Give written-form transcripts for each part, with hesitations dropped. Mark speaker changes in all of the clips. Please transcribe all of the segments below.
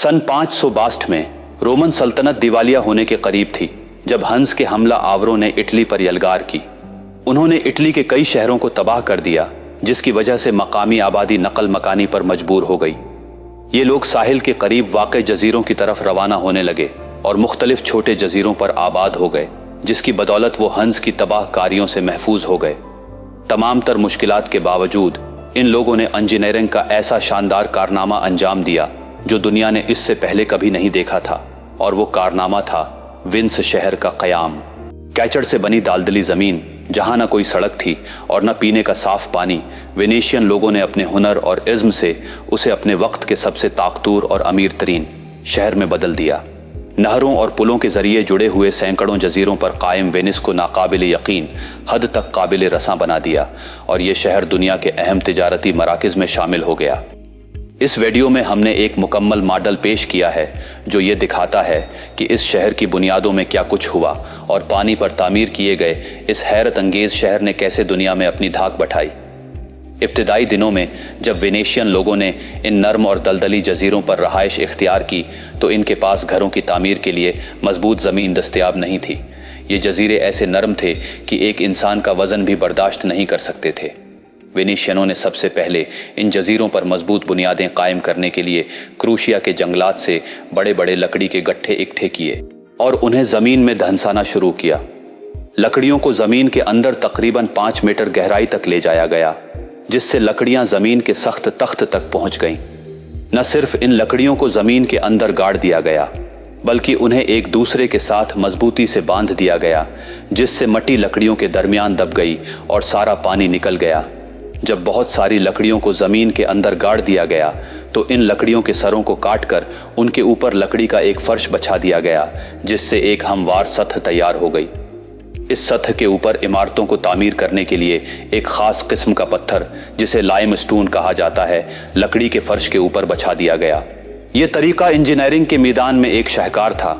Speaker 1: सन 562 में रोमन सल्तनत दिवालिया होने के करीब थी जब हंस के हमला आवरों ने इटली पर यलगार की। उन्होंने इटली के कई शहरों को तबाह कर दिया, जिसकी वजह से मकामी आबादी नकल मकानी पर मजबूर हो गई। ये लोग साहिल के करीब वाक़े जजीरों की तरफ रवाना होने लगे और मुख्तलिफ छोटे जजीरों पर आबाद हो गए, जिसकी बदौलत वो हंस की तबाह कारियों से महफूज हो गए। तमाम तर मुश्किलात के बावजूद इन लोगों ने इंजीनियरिंग का ऐसा शानदार कारनामा अंजाम दिया जो दुनिया ने इससे पहले कभी नहीं देखा था, और वो कारनामा था विंस शहर का क़याम। कैचड़ से बनी दालदली ज़मीन, जहां न कोई सड़क थी और न पीने का साफ पानी, वेनेशियन लोगों ने अपने हुनर और इज़्म से उसे अपने वक्त के सबसे ताकतूर और अमीर तरीन शहर में बदल दिया। नहरों और पुलों के जरिए जुड़े हुए सैकड़ों जजीरों पर कायम वेनिस को नाकाबिल यकीन हद तक काबिल रसां बना दिया, और ये शहर दुनिया के अहम तिजारती मराकज़ में शामिल हो गया। इस वीडियो में हमने एक मुकम्मल मॉडल पेश किया है जो ये दिखाता है कि इस शहर की बुनियादों में क्या कुछ हुआ और पानी पर तामीर किए गए इस हैरत अंगेज शहर ने कैसे दुनिया में अपनी धाक बैठाई। इब्तिदाई दिनों में जब वेनेशियन लोगों ने इन नर्म और दलदली जजीरों पर रहाइश इख्तियार की तो इनके पास घरों की तामीर के लिए मजबूत ज़मीन दस्तयाब नहीं थी। ये जजीरे ऐसे नरम थे कि एक इंसान का वज़न भी बर्दाश्त नहीं कर सकते थे। वेनेशियनों ने सबसे पहले इन जजीरों पर मजबूत बुनियादें कायम करने के लिए क्रूशिया के जंगलात से बड़े बड़े लकड़ी के गट्ठे इकट्ठे किए और उन्हें ज़मीन में धंसाना शुरू किया। लकड़ियों को ज़मीन के अंदर तकरीबन 5 मीटर गहराई तक ले जाया गया, जिससे लकड़ियां ज़मीन के सख्त तख्त तक पहुंच गईं। न सिर्फ इन लकड़ियों को ज़मीन के अंदर गाड़ दिया गया, बल्कि उन्हें एक दूसरे के साथ मजबूती से बांध दिया गया, जिससे मट्टी लकड़ियों के दरमियान दब गई और सारा पानी निकल गया। जब बहुत सारी लकड़ियों को ज़मीन के अंदर गाड़ दिया गया तो इन लकड़ियों के सरों को काटकर उनके ऊपर लकड़ी का एक फर्श बिछा दिया गया, जिससे एक हमवार सतह तैयार हो गई। इस सतह के ऊपर इमारतों को तामीर करने के लिए एक ख़ास किस्म का पत्थर, जिसे लाइमस्टोन कहा जाता है, लकड़ी के फर्श के ऊपर बिछा दिया गया। यह तरीका इंजीनियरिंग के मैदान में एक शाहकार था।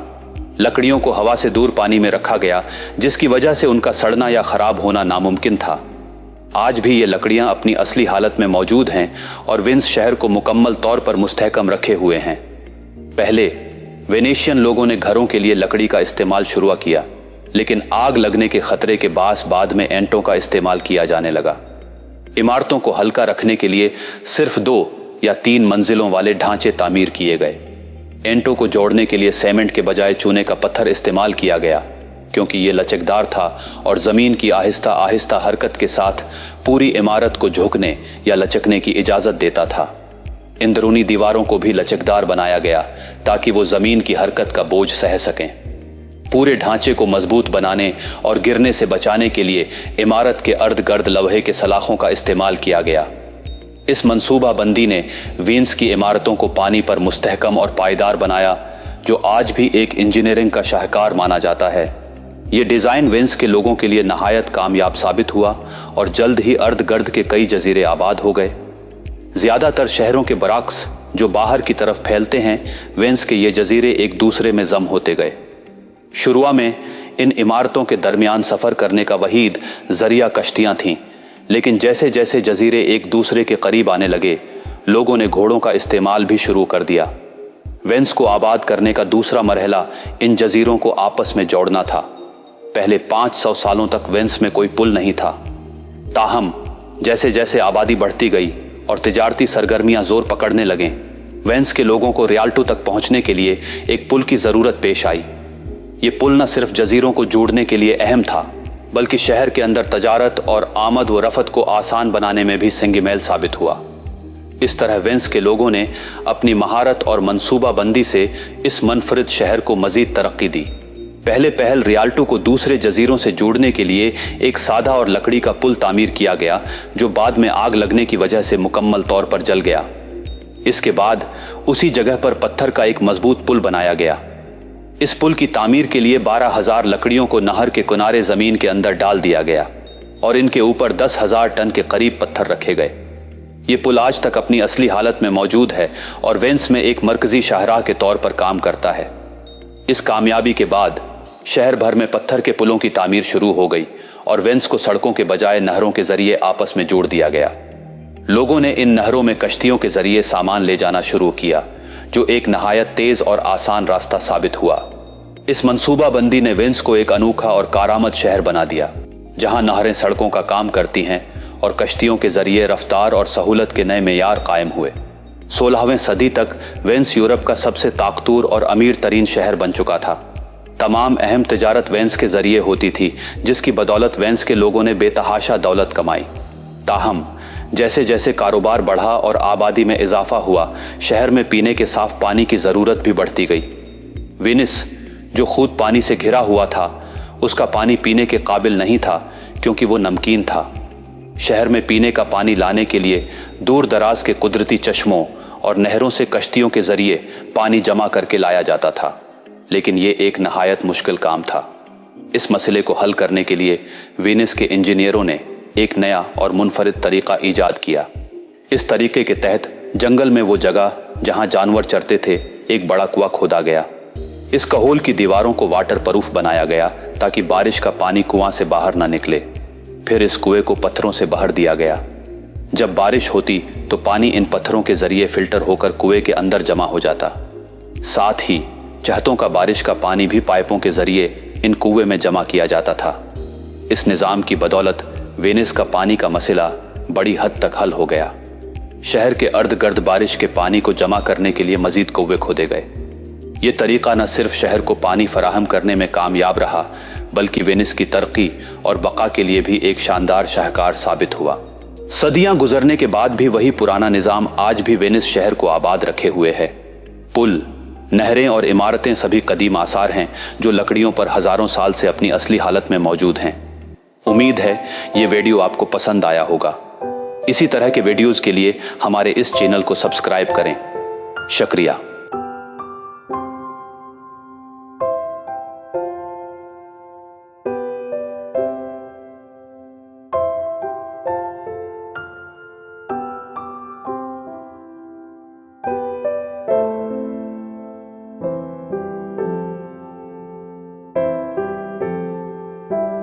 Speaker 1: लकड़ियों को हवा से दूर पानी में रखा गया, जिसकी वजह से उनका सड़ना या ख़राब होना नामुमकिन था। आज भी ये लकड़ियां अपनी असली हालत में मौजूद हैं और विंस शहर को मुकम्मल तौर पर मुस्तहकम रखे हुए हैं। पहले वेनेशियन लोगों ने घरों के लिए लकड़ी का इस्तेमाल शुरू किया, लेकिन आग लगने के खतरे के बास बाद में एंटों का इस्तेमाल किया जाने लगा। इमारतों को हल्का रखने के लिए सिर्फ 2 या 3 मंजिलों वाले ढांचे तामीर किए गए। एंटों को जोड़ने के लिए सीमेंट के बजाय चूने का पत्थर इस्तेमाल किया गया, क्योंकि ये लचकदार था और ज़मीन की आहिस्ता आहिस्ता हरकत के साथ पूरी इमारत को झुकने या लचकने की इजाज़त देता था। अंदरूनी दीवारों को भी लचकदार बनाया गया ताकि वो ज़मीन की हरकत का बोझ सह सकें। पूरे ढांचे को मजबूत बनाने और गिरने से बचाने के लिए इमारत के अर्ध गर्द लोहे के सलाखों का इस्तेमाल किया गया। इस मंसूबा बंदी ने विंस की इमारतों को पानी पर मुस्तहकम और पायदार बनाया, जो आज भी एक इंजीनियरिंग का शाहकार माना जाता है। ये डिज़ाइन विंस के लोगों के लिए नहायत कामयाब साबित हुआ और जल्द ही अर्ध गर्द के कई जजीरे आबाद हो गए। ज़्यादातर शहरों के बरक्स जो बाहर की तरफ फैलते हैं, विंस के ये जजीरे एक दूसरे में जम होते गए। शुरुआ में इन इमारतों के दरमियान सफ़र करने का वहीद ज़रिया कश्तियाँ थीं, लेकिन जैसे जैसे जजीरे एक दूसरे के करीब आने लगे, लोगों ने घोड़ों का इस्तेमाल भी शुरू कर दिया। विंस को आबाद करने का दूसरा मरहला इन जजीरों को आपस में जोड़ना था। पहले 500 सालों तक विंस में कोई पुल नहीं था। ताहम जैसे जैसे आबादी बढ़ती गई और तिजारती सरगर्मियां जोर पकड़ने लगें, विंस के लोगों को रियाल्टो तक पहुंचने के लिए एक पुल की ज़रूरत पेश आई। ये पुल न सिर्फ जजीरों को जोड़ने के लिए अहम था, बल्कि शहर के अंदर तजारत और आमद व रफत को आसान बनाने में भी सिंगमेल साबित हुआ। इस तरह विंस के लोगों ने अपनी महारत और मंसूबा बंदी से इस मुनफरिद शहर को मज़ीद तरक्की दी। पहले पहल रियाल्टो को दूसरे जजीरों से जोड़ने के लिए एक सादा और लकड़ी का पुल तामीर किया गया, जो बाद में आग लगने की वजह से मुकम्मल तौर पर जल गया। इसके बाद उसी जगह पर पत्थर का एक मजबूत पुल बनाया गया। इस पुल की तामीर के लिए 12,000 लकड़ियों को नहर के किनारे ज़मीन के अंदर डाल दिया गया और इनके ऊपर 10,000 टन के करीब पत्थर रखे गए। ये पुल आज तक अपनी असली हालत में मौजूद है और विंस में एक मरकजी शाहराह के तौर पर काम करता है। इस कामयाबी के बाद शहर भर में पत्थर के पुलों की तामीर शुरू हो गई और विंस को सड़कों के बजाय नहरों के जरिए आपस में जोड़ दिया गया। लोगों ने इन नहरों में कश्तियों के जरिए सामान ले जाना शुरू किया, जो एक नहायत तेज और आसान रास्ता साबित हुआ। इस मंसूबा बंदी ने वेनिस को एक अनोखा और कारामद शहर बना दिया, जहां नहरें सड़कों का काम करती हैं और कश्तियों के जरिए रफ्तार और सहूलत के नए मेयार कायम हुए। 16वीं सदी तक वेनिस यूरोप का सबसे ताकतवर और अमीर तरीन शहर बन चुका था। तमाम अहम तिजारत वेनिस के जरिए होती थी, जिसकी बदौलत वेनिस के लोगों ने बेतहाशा दौलत कमाई। ताहम जैसे जैसे कारोबार बढ़ा और आबादी में इजाफा हुआ, शहर में पीने के साफ पानी की ज़रूरत भी बढ़ती गई। वेनिस जो खुद पानी से घिरा हुआ था, उसका पानी पीने के काबिल नहीं था क्योंकि वो नमकीन था। शहर में पीने का पानी लाने के लिए दूर दराज के कुदरती चश्मों और नहरों से कश्तियों के जरिए पानी जमा करके लाया जाता था, लेकिन ये एक नहायत मुश्किल काम था। इस मसले को हल करने के लिए वेनिस के इंजीनियरों ने एक नया और मुनफरिद तरीका ईजाद किया। इस तरीके के तहत जंगल में वो जगह जहां जानवर चरते थे, एक बड़ा कुआं खोदा गया। इस कहोल की दीवारों को वाटर प्रूफ बनाया गया ताकि बारिश का पानी कुआं से बाहर ना निकले। फिर इस कुएं को पत्थरों से भर दिया गया। जब बारिश होती तो पानी इन पत्थरों के जरिए फिल्टर होकर कुएं के अंदर जमा हो जाता। साथ ही चहतों का बारिश का पानी भी पाइपों के जरिए इन कुएं में जमा किया जाता था। इस निज़ाम की बदौलत वेनिस का पानी का मसला बड़ी हद तक हल हो गया। शहर के अर्ध गर्द बारिश के पानी को जमा करने के लिए मजीद कुएं खोदे गए। ये तरीका न सिर्फ शहर को पानी फराहम करने में कामयाब रहा, बल्कि वेनिस की तरक्की और बका के लिए भी एक शानदार शाहकार साबित हुआ। सदियां गुजरने के बाद भी वही पुराना निज़ाम आज भी वेनिस शहर को आबाद रखे हुए है। पुल, नहरें और इमारतें सभी कदीम आसार हैं जो लकड़ियों पर हजारों साल से अपनी असली हालत में मौजूद हैं। उम्मीद है ये वीडियो आपको पसंद आया होगा। इसी तरह के वीडियोस के लिए हमारे इस चैनल को सब्सक्राइब करें। शुक्रिया।